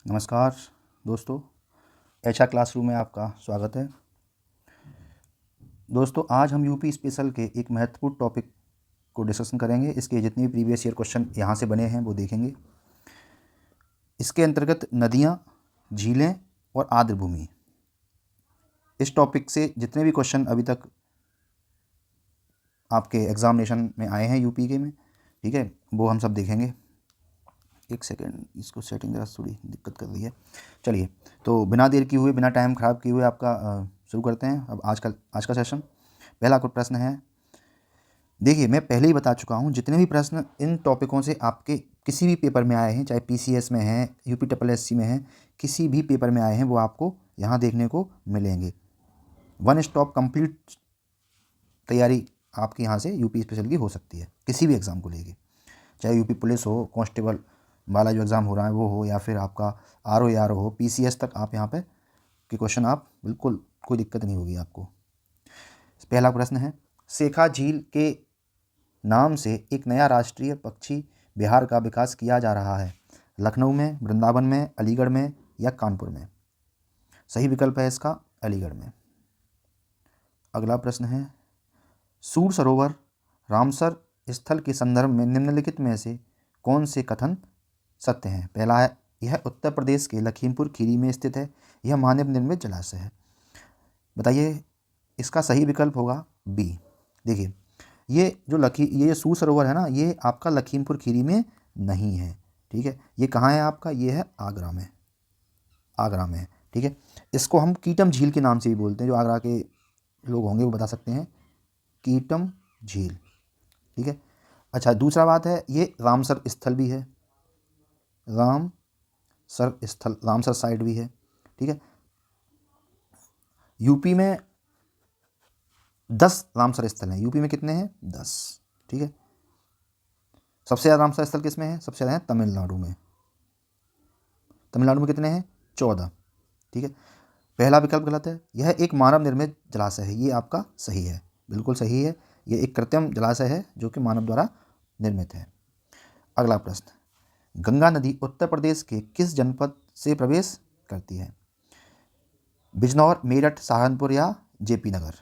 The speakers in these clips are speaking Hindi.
नमस्कार दोस्तों, एचआर क्लासरूम में आपका स्वागत है। दोस्तों, आज हम यूपी स्पेशल के एक महत्वपूर्ण टॉपिक को डिस्कशन करेंगे। इसके जितने भी प्रीवियस ईयर क्वेश्चन यहाँ से बने हैं वो देखेंगे। इसके अंतर्गत नदियाँ, झीलें और आर्द्र भूमि, इस टॉपिक से जितने भी क्वेश्चन अभी तक आपके एग्जामिनेशन में आए हैं यूपी के में, ठीक है, वो हम सब देखेंगे। एक सेकेंड, इसको सेटिंग जरा थोड़ी दिक्कत कर रही है। चलिए, तो बिना देर किए हुए, बिना टाइम ख़राब किए हुए आपका शुरू करते हैं अब आज का सेशन। पहला कुछ प्रश्न है। देखिए, मैं पहले ही बता चुका हूँ, जितने भी प्रश्न इन टॉपिकों से आपके किसी भी पेपर में आए हैं, चाहे पीसीएस में हैं, यूपी में हैं, किसी भी पेपर में आए हैं, वो आपको यहाँ देखने को मिलेंगे। वन स्टॉप कंप्लीट तैयारी आपकी यहाँ से यूपी स्पेशल की हो सकती है, किसी भी एग्ज़ाम को लेके, चाहे यूपी पुलिस हो, कांस्टेबल वाला जो एग्ज़ाम हो रहा है वो हो, या फिर आपका आरओ या हो, पीसीएस तक आप यहाँ पे के क्वेश्चन आप बिल्कुल कोई दिक्कत नहीं होगी आपको। पहला प्रश्न है, शेखा झील के नाम से एक नया राष्ट्रीय पक्षी विहार का विकास किया जा रहा है। लखनऊ में, वृंदावन में, अलीगढ़ में या कानपुर में? सही विकल्प है इसका अलीगढ़ में। अगला प्रश्न है, सूर सरोवर रामसर स्थल के संदर्भ में निम्नलिखित में से कौन से कथन सत्य हैं? पहला है, यह उत्तर प्रदेश के लखीमपुर खीरी में स्थित है। यह मानव निर्मित जलाशय है। बताइए, इसका सही विकल्प होगा बी। देखिए, ये सूर सरोवर है ना, ये आपका लखीमपुर खीरी में नहीं है, ठीक है। ये कहाँ है आपका? ये है आगरा में, आगरा में है, ठीक है। इसको हम कीटम झील के नाम से भी बोलते हैं। जो आगरा के लोग होंगे वो बता सकते हैं, कीटम झील, ठीक है। अच्छा, दूसरा बात है, ये रामसर स्थल भी है, रामसर स्थल, रामसर साइट भी है, ठीक है। यूपी में 10 रामसर स्थल हैं। यूपी में कितने हैं? 10, ठीक है। सबसे ज़्यादा रामसर स्थल किस में है? सबसे ज़्यादा है तमिलनाडु में। तमिलनाडु में कितने हैं? 14, ठीक है। पहला विकल्प गलत है। यह एक मानव निर्मित जलाशय है, ये आपका सही है, बिल्कुल सही है। ये एक कृत्रिम जलाशय है जो कि मानव द्वारा निर्मित है। अगला प्रश्न, गंगा नदी उत्तर प्रदेश के किस जनपद से प्रवेश करती है? बिजनौर, मेरठ, सहारनपुर या जेपी नगर?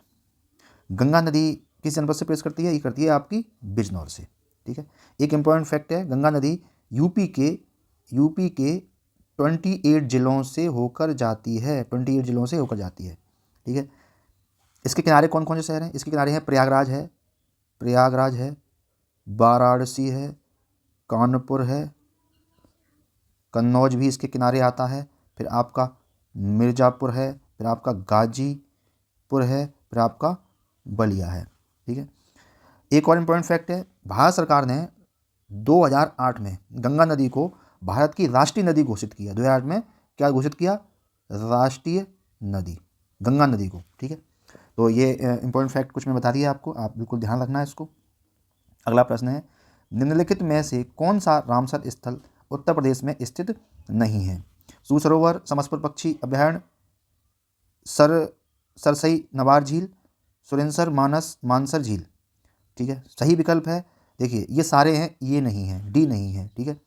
गंगा नदी किस जनपद से प्रवेश करती है? ये करती है आपकी बिजनौर से, ठीक है। एक इम्पॉर्टेंट फैक्ट है, गंगा नदी यूपी के 28 जिलों से होकर जाती है, 28 जिलों से होकर जाती है, ठीक है। इसके किनारे कौन कौन से शहर हैं? इसके किनारे हैं प्रयागराज है, वाराणसी है, कानपुर है, कन्नौज भी इसके किनारे आता है, फिर आपका मिर्ज़ापुर है, फिर आपका गाजीपुर है, फिर आपका बलिया है, ठीक है। एक और इम्पोर्टेंट फैक्ट है, भारत सरकार ने 2008 में गंगा नदी को भारत की राष्ट्रीय नदी घोषित किया। 2008 में क्या घोषित किया? राष्ट्रीय नदी, गंगा नदी को, ठीक है। तो ये इम्पोर्टेंट फैक्ट कुछ मैं बता दिया आपको, आप बिल्कुल ध्यान रखना है इसको। अगला प्रश्न है, निम्नलिखित में से कौन सा रामसर स्थल उत्तर प्रदेश में स्थित नहीं है? सूर सरोवर, समसपुर पक्षी अभयारण्य, सरसई नवार झील, सुरेंसर मानसर झील, ठीक है। सही विकल्प है, देखिए ये सारे हैं, ये नहीं है, डी नहीं है, ठीक है।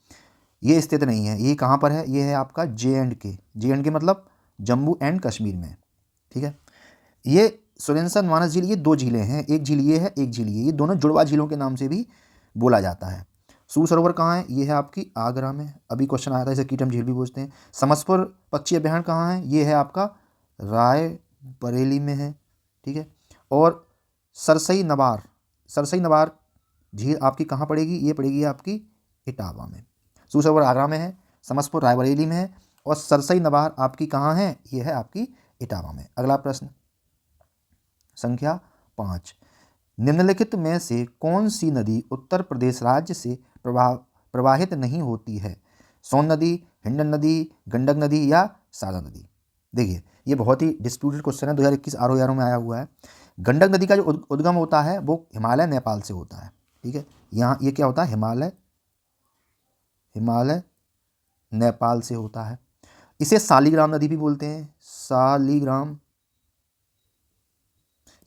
ये स्थित नहीं है। ये कहाँ पर है? ये है आपका जे एंड के मतलब जम्मू एंड कश्मीर में, ठीक है। ये सुरेंसर मानस झील, ये 2 झीलें हैं, एक झील ये है, एक झील ये दोनों जुड़वा झीलों के नाम से भी बोला जाता है। सूर सरोवर कहाँ है? ये है आपकी आगरा में, अभी क्वेश्चन आया था, इसे कीटम झील भी पूछते हैं। समसपुर पक्षी अभयारण्य कहाँ है? ये है आपका रायबरेली में है, ठीक है। और सरसई नवार झील आपकी कहाँ पड़ेगी? ये पड़ेगी आपकी इटावा में। सूर सरोवर आगरा में है, समसपुर रायबरेली में है, और सरसई नवार आपकी कहाँ है? ये है आपकी इटावा में। अगला प्रश्न संख्या 5, निम्नलिखित में से कौन सी नदी उत्तर प्रदेश राज्य से प्रवाहित नहीं होती है? सोन नदी, हिंडन नदी, गंडक नदी या सागर नदी? देखिए, ये बहुत ही डिस्प्यूटेड क्वेश्चन है, 2021 आरओ में आया हुआ है। गंडक नदी का जो उद्गम होता है वो हिमालय नेपाल से होता है, ठीक है। यहाँ ये क्या होता है? हिमालय नेपाल से होता है। इसे शालिग्राम नदी भी बोलते हैं, शालिग्राम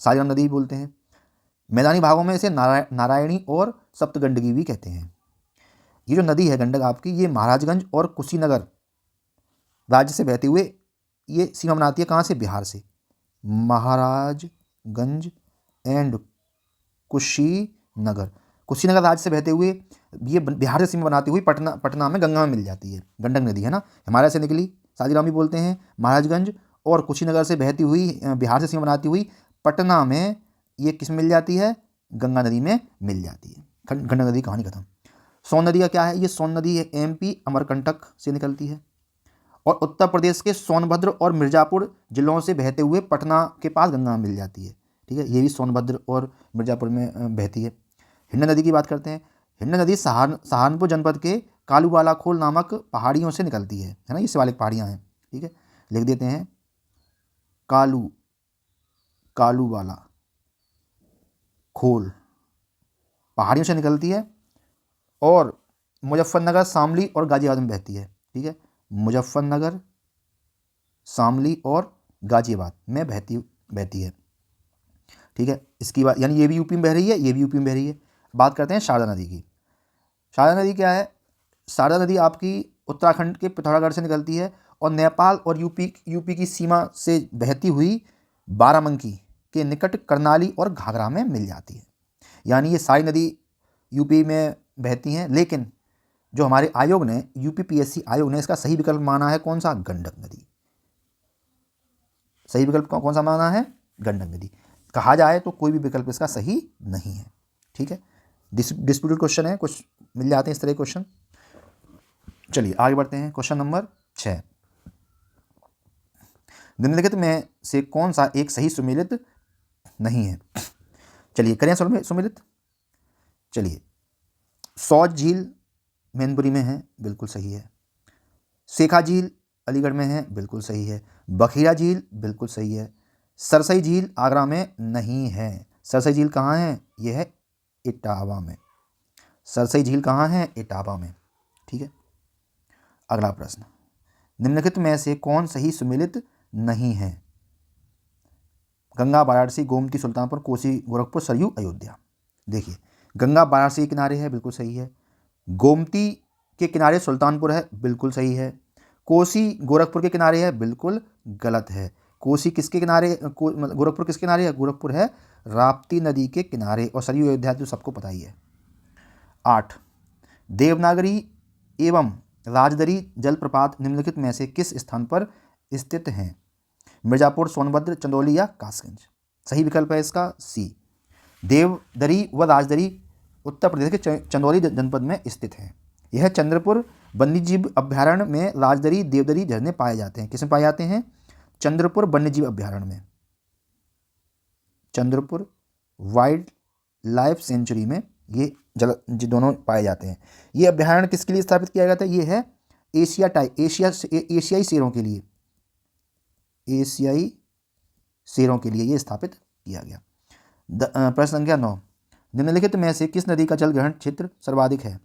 नदी भी बोलते हैं। मैदानी भागों में इसे नारायणी और सप्तगंडकी भी कहते हैं। ये जो नदी है गंडक आपकी, ये महाराजगंज और कुशीनगर राज्य से बहते हुए ये सीमा बनाती है कहाँ से? बिहार से। महाराजगंज एंड कुशीनगर। कुशीनगर राज्य से बहते हुए ये बिहार से सीमा बनाती हुई पटना में गंगा में मिल जाती है। गंडक नदी है ना, हिमालय से निकली, साजीराम भी बोलते हैं, महाराजगंज और कुशीनगर से बहती हुई बिहार से सीमा बनाती हुई पटना में ये किस मिल जाती है? गंगा नदी में मिल जाती है। गंडक नदी कहानी खत्म। सोन नदी का क्या है? ये सोन नदी है MP अमरकंटक से निकलती है और उत्तर प्रदेश के सोनभद्र और मिर्ज़ापुर जिलों से बहते हुए पटना के पास गंगा में मिल जाती है। ठीक है, ये भी सोनभद्र और मिर्ज़ापुर में बहती है। हिंड नदी की बात करते हैं। हिंड नदी सहारनपुर जनपद के कालूवाला खोल नामक पहाड़ियों से निकलती है ना, ये शिवालिक पहाड़ियाँ हैं। ठीक है, लिख देते हैं कालूवाला खोल पहाड़ियों से निकलती है और मुजफ्फरनगर, शामली और गाजियाबाद में बहती है। ठीक है, मुजफ्फरनगर, शामली और गाजियाबाद में बहती है। ठीक है, इसकी बात यानी ये भी यूपी में बह रही है, ये भी यूपी में बह रही है। बात करते हैं शारदा नदी की। शारदा नदी क्या है? शारदा नदी आपकी उत्तराखंड के पिथौरागढ़ से निकलती है और नेपाल और यूपी की सीमा से बहती हुई बाराबंकी के निकट करनाली और घाघरा में मिल जाती है। यानी ये सारी नदी यूपी में बहती हैं, लेकिन जो हमारे आयोग ने, UPPSC आयोग ने इसका सही विकल्प माना है कौन सा? गंडक नदी। सही विकल्प कौन सा माना है? गंडक नदी। कहा जाए तो कोई भी विकल्प इसका सही नहीं है। ठीक है, डिस्प्यूटेड क्वेश्चन है, कुछ मिल जाते हैं इस तरह क्वेश्चन। चलिए आगे बढ़ते हैं। क्वेश्चन नंबर 6, निम्नलिखित में से कौन सा एक सही सुमेलित नहीं है? चलिए करें सुमेलित। चलिए, सौज झील मैनपुरी में है, बिल्कुल सही है। शेखा झील अलीगढ़ में है, बिल्कुल सही है। बखिरा झील बिल्कुल सही है। सरसई झील आगरा में नहीं है। सरसई झील कहाँ है? यह है इटावा में। सरसई झील कहाँ है? इटावा में। ठीक है, अगला प्रश्न, निम्नलिखित में से कौन सही सुमेलित नहीं है? गंगा, वाराणसी, गोमती, सुल्तानपुर, कोसी, गोरखपुर, सरयू, अयोध्या। देखिए, गंगा वाराणसी के किनारे है, बिल्कुल सही है। गोमती के किनारे सुल्तानपुर है, बिल्कुल सही है। कोसी गोरखपुर के किनारे है, बिल्कुल गलत है। कोसी किसके किनारे, गोरखपुर किसके किनारे है? गोरखपुर है राप्ती नदी के किनारे और सरयू अयोध्या तो सबको पता ही है। 8, देवनागरी एवं राजदरी जलप्रपात निम्नलिखित में से किस स्थान पर स्थित हैं? मिर्ज़ापुर, सोनभद्र, चंदौली या कासगंज। सही विकल्प है इसका C। देवदरी व राजदरी उत्तर प्रदेश के चंदौली जनपद में स्थित है। यह चंद्रपुर वन्यजीव अभ्यारण्य में राजदरी, देवदरी झरने पाए जाते हैं। किसमें पाए जाते हैं? चंद्रपुर वन्यजीव अभ्यारण्य में, चंद्रपुर वाइल्ड लाइफ सेंचुरी में ये दोनों पाए जाते हैं। ये अभ्यारण्य किसके लिए स्थापित किया गया था? ये है एशियाई शेरों के लिए, एशियाई शेरों के लिए ये स्थापित किया गया। प्रश्न संख्या 9, निम्नलिखित में से किस नदी का जल ग्रहण क्षेत्र सर्वाधिक है?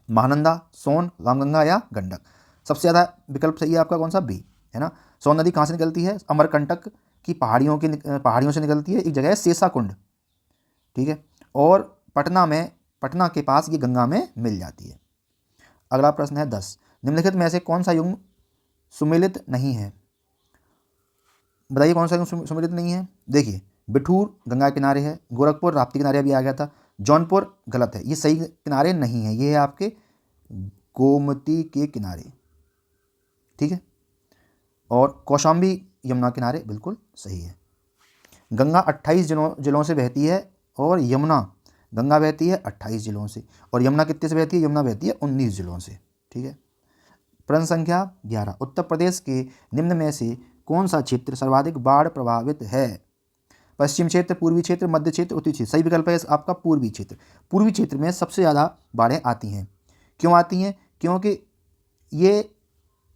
महानंदा, सोन, रामगंगा या गंडक। सबसे ज़्यादा विकल्प सही है आपका कौन सा? B है ना। सोन नदी कहाँ से निकलती है? अमरकंटक की पहाड़ियों से निकलती है। एक जगह है शेषाकुंड, ठीक है, और पटना के पास ये गंगा में मिल जाती है। अगला प्रश्न है 10, निम्नलिखित में से कौन सा युग्म सुमेलित नहीं है? बताइए कौन सा युग्म सुमेलित नहीं है? देखिए, बिठूर गंगा किनारे है, गोरखपुर राप्ती किनारे अभी आ गया था, जौनपुर गलत है, ये सही किनारे नहीं है, ये है आपके गोमती के किनारे, ठीक है, और कौशाम्बी यमुना किनारे बिल्कुल सही है। गंगा 28 जिलों से बहती है और गंगा बहती है 28 जिलों से, और यमुना कितने से बहती है? यमुना बहती है 19 जिलों से, ठीक है। प्रश्न संख्या 11, उत्तर प्रदेश के निम्न में से कौन सा क्षेत्र सर्वाधिक बाढ़ प्रभावित है? पश्चिम क्षेत्र, पूर्वी क्षेत्र, मध्य क्षेत्र, उत्तरी क्षेत्र। सही विकल्प है आपका पूर्वी क्षेत्र। पूर्वी क्षेत्र में सबसे ज़्यादा बाढ़ें आती हैं। क्यों आती हैं? क्योंकि ये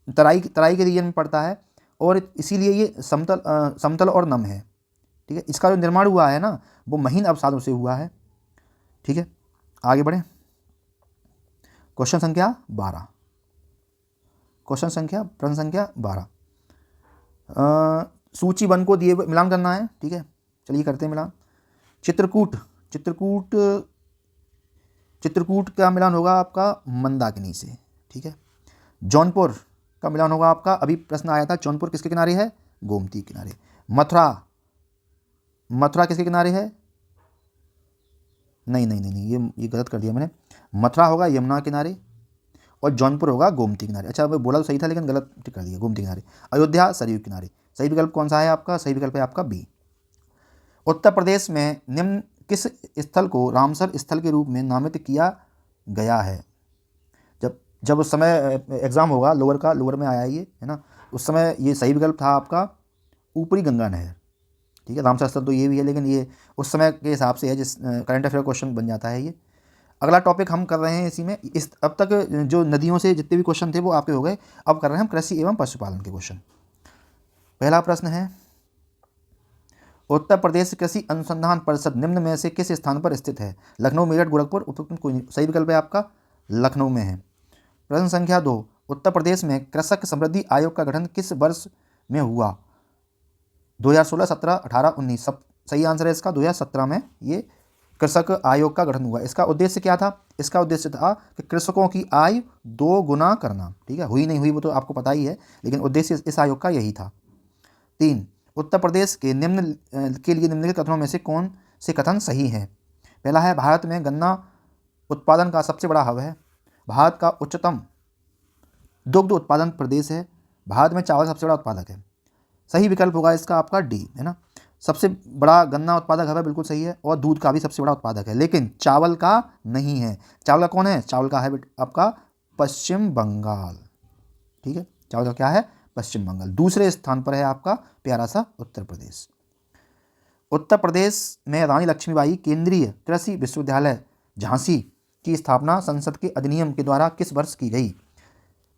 तराई के रीजन में पड़ता है और इसीलिए ये समतल और नम है, ठीक है। इसका जो निर्माण हुआ है ना, वो महीन अवसादों से हुआ है, ठीक है। आगे बढ़ें। प्रश्न संख्या 12, सूची 1 को दिए हुए मिलान करना है, ठीक है। चलिए करते हैं मिलान। चित्रकूट का मिलान होगा आपका मंदाकिनी से, ठीक है। जौनपुर का मिलान होगा आपका। अभी प्रश्न आया था जौनपुर किसके किनारे है, गोमती किनारे। मथुरा, मथुरा किसके किनारे है, नहीं नहीं नहीं नहीं, ये गलत कर दिया मैंने। मथुरा होगा यमुना किनारे और जौनपुर होगा गोमती किनारे। अच्छा मैं बोला तो सही था लेकिन गलत कर दिया, गोमती किनारे। अयोध्या सरयू किनारे। सही विकल्प कौन सा है आपका, सही विकल्प है आपका बी। उत्तर प्रदेश में निम्न किस स्थल को रामसर स्थल के रूप में नामित किया गया है। जब जब उस समय एग्जाम होगा लोअर का, लोअर में आया ये है ना, उस समय ये सही विकल्प था आपका ऊपरी गंगा नहर। ठीक है, रामसर स्थल तो ये भी है लेकिन ये उस समय के हिसाब से है, जिस करंट अफेयर क्वेश्चन बन जाता है ये। अगला टॉपिक हम कर रहे हैं इसी में, इस अब तक जो नदियों से जितने भी क्वेश्चन थे वो आपके हो गए। अब कर रहे हैं हम कृषि एवं पशुपालन के क्वेश्चन। पहला प्रश्न है, उत्तर प्रदेश कृषि अनुसंधान परिषद निम्न में से किस स्थान पर स्थित है। लखनऊ, मेरठ, गोरखपुर, उपयुक्त कोई नहीं। सही विकल्प है आपका लखनऊ में है। प्रश्न संख्या 2, उत्तर प्रदेश में कृषक समृद्धि आयोग का गठन किस वर्ष में हुआ। 2016, 17, 18, 19। सब सही आंसर है इसका 2017 में ये कृषक आयोग का गठन हुआ। इसका उद्देश्य क्या था, इसका उद्देश्य था कि कृषकों की आय 2 गुना करना। ठीक है, हुई नहीं हुई वो तो आपको पता ही है, लेकिन उद्देश्य इस आयोग का यही था। 3, उत्तर प्रदेश के लिए निम्नलिखित कथनों में से कौन से कथन सही है। पहला है, भारत में गन्ना उत्पादन का सबसे बड़ा हब है। भारत का उच्चतम दुग्ध उत्पादन प्रदेश है। भारत में चावल सबसे बड़ा उत्पादक है। सही विकल्प होगा इसका आपका डी, है ना। सबसे बड़ा गन्ना उत्पादक है, बिल्कुल सही है, और दूध का भी सबसे बड़ा उत्पादक है, लेकिन चावल का नहीं है। चावल का कौन है, चावल का है आपका पश्चिम बंगाल। ठीक है, चावल का क्या है, पश्चिम बंगाल। दूसरे स्थान पर है आपका प्यारा सा उत्तर प्रदेश। उत्तर प्रदेश में रानी लक्ष्मीबाई केंद्रीय कृषि विश्वविद्यालय झांसी की स्थापना संसद के अधिनियम के द्वारा किस वर्ष की गई।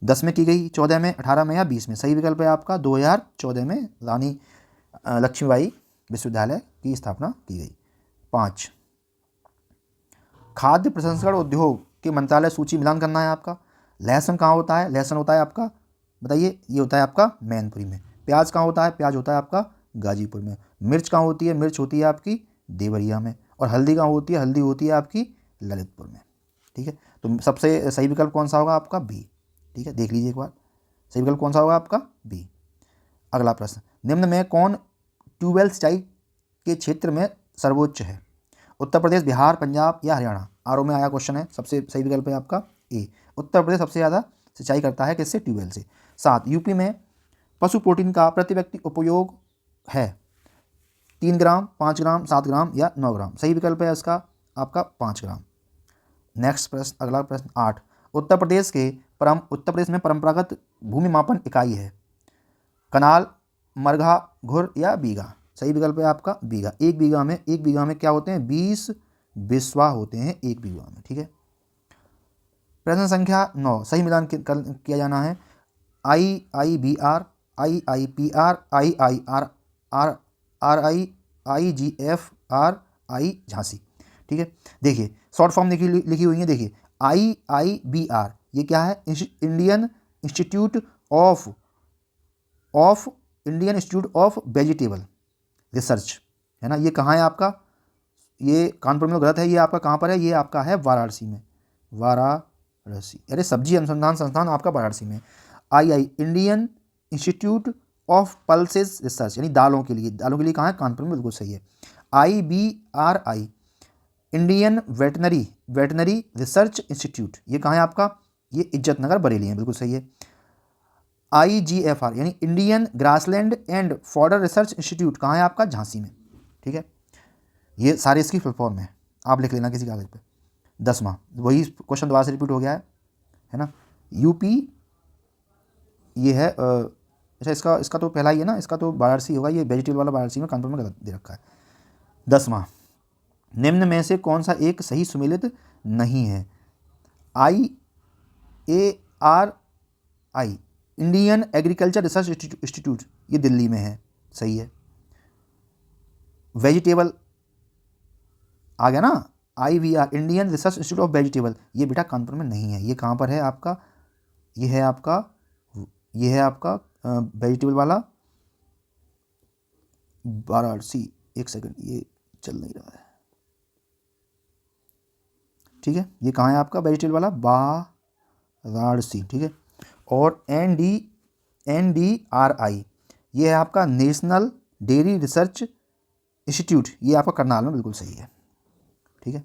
10 में की गई, 14 में, 18 में या 20 में। सही विकल्प है आपका 2014 में रानी लक्ष्मीबाई विश्वविद्यालय की स्थापना की गई। 5, खाद्य प्रसंस्करण उद्योग के मंत्रालय सूची मिलान करना है आपका। लहसुन कहाँ होता है, लहसुन होता है आपका, बताइए, ये होता है आपका मैनपुरी में। प्याज कहाँ होता है, प्याज होता है आपका गाजीपुर में। मिर्च कहाँ होती है, मिर्च होती है आपकी देवरिया में। और हल्दी कहाँ होती है, हल्दी होती है आपकी ललितपुर में। ठीक है, तो सबसे सही विकल्प कौन सा होगा आपका बी। ठीक है, देख लीजिए एक बार, सही विकल्प कौन सा होगा आपका बी। अगला प्रश्न, निम्न में कौन ट्यूबवेल सिंचाई के क्षेत्र में सर्वोच्च है। उत्तर प्रदेश, बिहार, पंजाब या हरियाणा। आरओ में आया क्वेश्चन है, सबसे सही विकल्प है आपका ए। उत्तर प्रदेश सबसे ज़्यादा सिंचाई करता है किससे, ट्यूबवेल से। 7, यूपी में पशु प्रोटीन का प्रति व्यक्ति उपयोग है 3 ग्राम, 5 ग्राम, 7 ग्राम या 9 ग्राम। सही विकल्प है इसका आपका 5 ग्राम। नेक्स्ट प्रश्न, अगला प्रश्न 8, उत्तर प्रदेश में परंपरागत भूमि मापन इकाई है कनाल, मरघा, घुर या बीघा। सही विकल्प है आपका बीघा। एक बीघा में क्या होते हैं, 20 बिस्वा होते हैं एक बीघा में। ठीक है, प्रश्न संख्या 9, सही मिलान किया जाना है। IIBR, IIPR, IIRR, RIIGFRI Jhansi. ठीक है, देखिए शॉर्ट फॉर्म लिखी हुई है, देखिए IIBR ये क्या है, Indian institute of vegetable research, है ना। ये कहाँ है आपका, ये कानपुर में गलत है, ये आपका कहाँ पर है, ये आपका है वाराणसी में। वाराणसी, अरे सब्जी अनुसंधान संस्थान आपका वाराणसी में। Indian institute of pulses research, यानी दालों के लिए कहाँ है, कानपुर में, बिल्कुल सही है। IBRI Indian veterinary research institute, ये कहाँ है आपका, ये इज्जतनगर बरेली है, बिल्कुल सही है। IGFR यानी Indian grassland and fodder research institute कहाँ है आपका, झांसी में। ठीक है, ये सारे इसकी फुल फॉर्म है, आप लिख लेना किसी कागज पे। 10वां, वही क्वेश्चन दोबारा से रिपीट हो गया है ना। यूपी ये है, अच्छा इसका तो पहला ही है ना, इसका तो वाराणसी होगा, ये वेजिटेबल वाला वाराणसी में, कानपुर में गलत दे रखा है। 10वां, निम्न में से कौन सा एक सही सुमेलित नहीं है। IARI Indian agriculture research institute, ये दिल्ली में है, सही है। वेजिटेबल आ गया ना, IVR Indian research institute of vegetable, ये बेटा कानपुर में नहीं है, ये कहाँ पर है आपका, ये है आपका वेजिटेबल वाला वाराणसी। एक सेकंड, ये चल नहीं रहा है। ठीक है, ये कहाँ है आपका वेजिटेबल वाला वाराणसी। ठीक है, और NDRI, ये है आपका नेशनल डेयरी रिसर्च इंस्टीट्यूट, ये आपका करनाल में बिल्कुल सही है। ठीक है,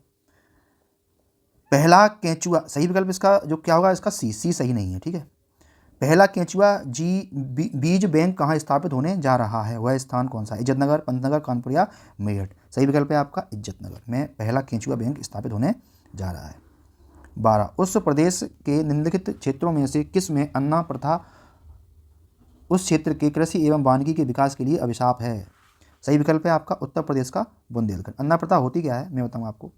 पहला केंचुआ, सही विकल्प इसका जो क्या होगा, इसका सी सही नहीं है। ठीक है, पहला केंचुआ बीज बैंक कहाँ स्थापित होने जा रहा है, वह स्थान कौन सा है? इज्जतनगर, पंतनगर, कानपुर या मेरठ? सही विकल्प है आपका इज्जतनगर में पहला केंचुआ बैंक स्थापित होने जा रहा है। 12, उस प्रदेश के निम्नलिखित क्षेत्रों में से किस में अन्ना प्रथा उस क्षेत्र के कृषि एवं वानिकी के विकास के लिए अभिशाप है? सही विकल्प है आपका उत्तर प्रदेश का बुंदेलखंड। अन्ना प्रथा होती क्या है, मैं बताऊँ आपको।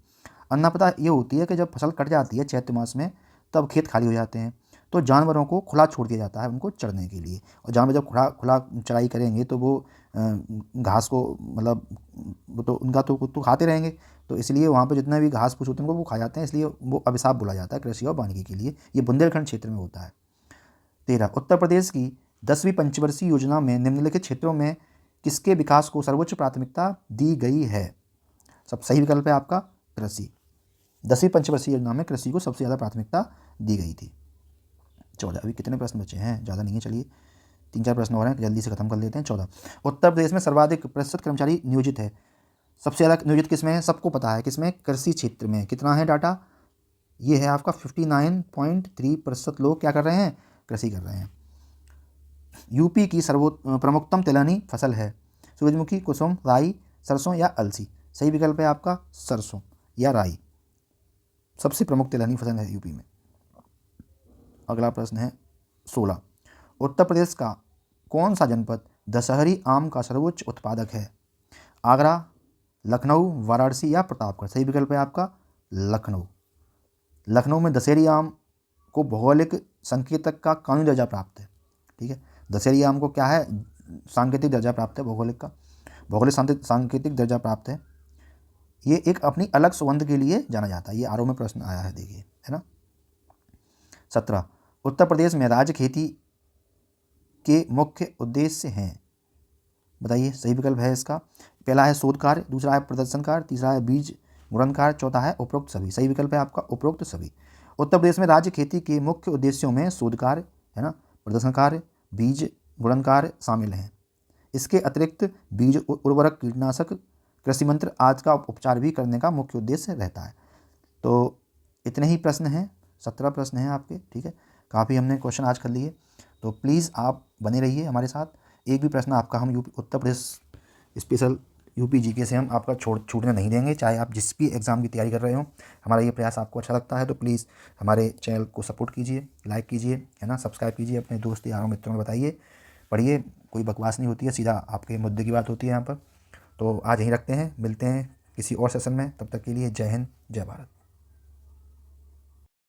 अन्ना प्रथा ये होती है कि जब फसल कट जाती है चैत्र मास में, तब खेत खाली हो जाते हैं, तो जानवरों को खुला छोड़ दिया जाता है उनको चरने के लिए। और जानवर जब खुला चराई करेंगे तो वो घास को, मतलब वो तो उनका तो खाते रहेंगे, तो इसलिए वहाँ पे जितना भी घास फूस होते हैं वो खा जाते हैं, इसलिए वो अभिशाप बोला जाता है कृषि और वानिकी के लिए। ये बुंदेलखंड क्षेत्र में होता है। 13, उत्तर प्रदेश की 10वीं पंचवर्षीय योजना में निम्नलिखित क्षेत्रों में किसके विकास को सर्वोच्च प्राथमिकता दी गई है? सब सही विकल्प है आपका कृषि। 10वीं पंचवर्षीय योजना में कृषि को सबसे ज़्यादा प्राथमिकता दी गई थी। 14, अभी कितने प्रश्न बचे हैं, ज़्यादा नहीं है, चलिए 3-4 प्रश्न हो रहे हैं, जल्दी से खत्म कर लेते हैं। 14, उत्तर प्रदेश में सर्वाधिक प्रतिशत कर्मचारी नियोजित है, सबसे ज़्यादा नियोजित किसमें है? सबको पता है किसमें, कृषि क्षेत्र में। कितना है डाटा, ये है आपका 59.3% लोग क्या कर रहे हैं, कृषि कर रहे हैं। यूपी की प्रमुखतम तिलहनी फसल है, सूरजमुखी, कुसुम, राई, सरसों या अलसी? सही विकल्प है आपका सरसों या राई, सबसे प्रमुख तिलहनी फसल है यूपी में। अगला प्रश्न है 16, उत्तर प्रदेश का कौन सा जनपद दशहरी आम का सर्वोच्च उत्पादक है? आगरा, लखनऊ, वाराणसी या प्रतापगढ़? सही विकल्प है आपका लखनऊ। लखनऊ में दशहरी आम को भौगोलिक संकेतक का कानूनी दर्जा प्राप्त है। ठीक है, दशहरी आम को क्या है, सांकेतिक दर्जा प्राप्त है, भौगोलिक सांकेतिक दर्जा प्राप्त है। ये एक अपनी अलग सुगंध के लिए जाना जाता है। ये आरओ में प्रश्न आया है, देखिए, है ना। 17, उत्तर प्रदेश में राज्य खेती के मुख्य उद्देश्य हैं, बताइए। सही विकल्प है इसका, पहला है शोध कार्य, दूसरा है प्रदर्शन कार्य, तीसरा है बीज गुणन कार्य, चौथा है उपरोक्त सभी। सही विकल्प है आपका उपरोक्त सभी। उत्तर प्रदेश में राज्य खेती के मुख्य उद्देश्यों में शोध कार्य, है ना, प्रदर्शन कार्य, बीज गुणन कार्य शामिल हैं। इसके अतिरिक्त बीज, उर्वरक, कीटनाशक, कृषि मंत्र आदि का उपचार भी करने का मुख्य उद्देश्य रहता है। तो इतने ही प्रश्न हैं, 17 प्रश्न हैं आपके। ठीक है, काफ़ी हमने क्वेश्चन आज कर लिए, तो प्लीज़ आप बने रहिए हमारे साथ। एक भी प्रश्न आपका हम Uttar Pradesh special UP GK से हम आपका छूटने नहीं देंगे, चाहे आप जिस भी एग्ज़ाम की तैयारी कर रहे हो। हमारा ये प्रयास आपको अच्छा लगता है तो प्लीज़ हमारे चैनल को सपोर्ट कीजिए, लाइक कीजिए, है ना, सब्सक्राइब कीजिए, अपने दोस्त यारों मित्रों में बताइए, पढ़िए, कोई बकवास नहीं होती है, सीधा आपके मुद्दे की बात होती है यहाँ पर। तो आज यहीं रखते हैं, मिलते हैं किसी और सेशन में, तब तक के लिए जय हिंद, जय भारत।